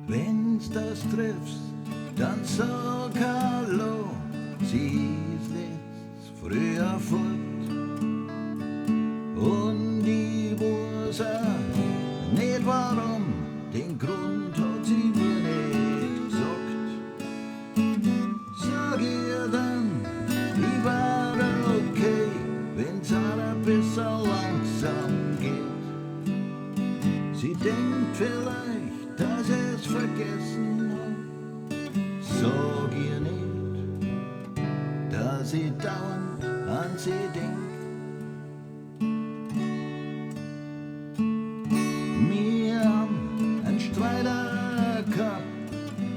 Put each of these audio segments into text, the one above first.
Wenn's das triffst, dann sag Hallo. Sie ist jetzt früher fort. Und ich weiß auch nicht warum, den Grund hat sie mir nicht gesagt. Sag ihr dann, ich war okay, wenn's auch ein bisschen langsam geht. Sie denkt vielleicht, dass ich's vergessen hab. Sag ihr nicht, dass ich dauernd an sie denk. Wir haben einen Streiter gehabt,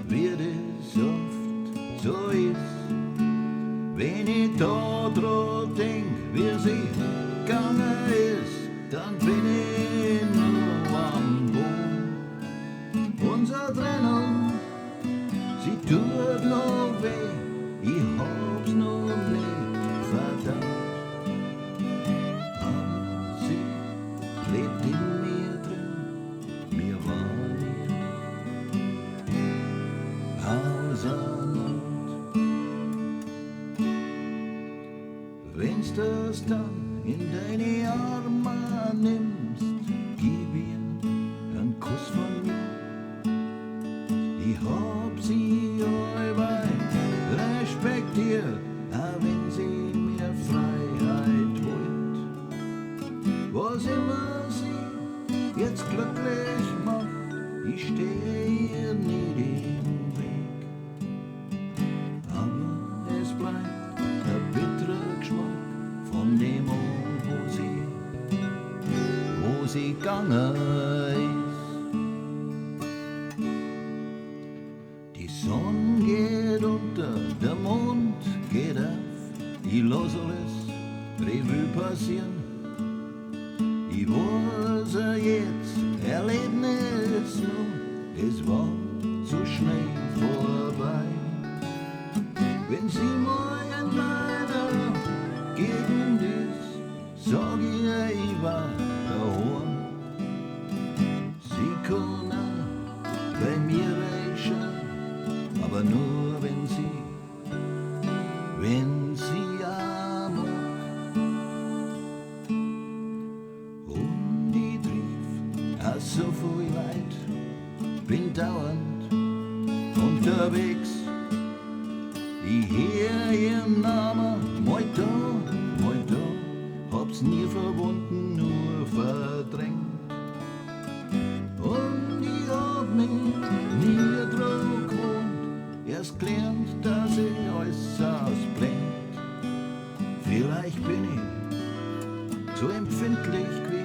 wie das oft so ist. Wenn ich da dran denk, wie sie gegangen ist, dann bin ich nur am Boden. Unsere Trennung, sie tut noch weh, ich hab's noch nicht verdammt. Aber sie lebt in mir drin, mir war ihr auseinander. Wenn's das dann in deine Arme nimmst, gib ihr einen Kuss von mir. Ich hab sie allweil respektiert, auch wenn sie mir Freiheit holt. Was immer sie jetzt glücklich macht, ich steh ihr nicht im Weg. Aber es bleibt der bittere Geschmack von dem Ort, wo sie gegangen ist. Die Sonne geht unter, der Mond geht auf, ich lass alles Revue passieren. Ich weiß jetzt, Erlebnis nur, es war so schnell vorbei. Wenn sie mal in meiner Gegend ist, sag ihr, ich war daheim. Sie kann auch bei mir reichen, aber nur wenn sie auch mag. Und ich triff auch so viel Leid, bin dauernd unterwegs. Ich hör ihren Namen, mal da, hab's nie verwunden, nur verdrängt. Und ich hab mich nie dran gewohnt, erst gelernt, dass ich alles ausblendet. Vielleicht bin ich zu empfindlich gewesen.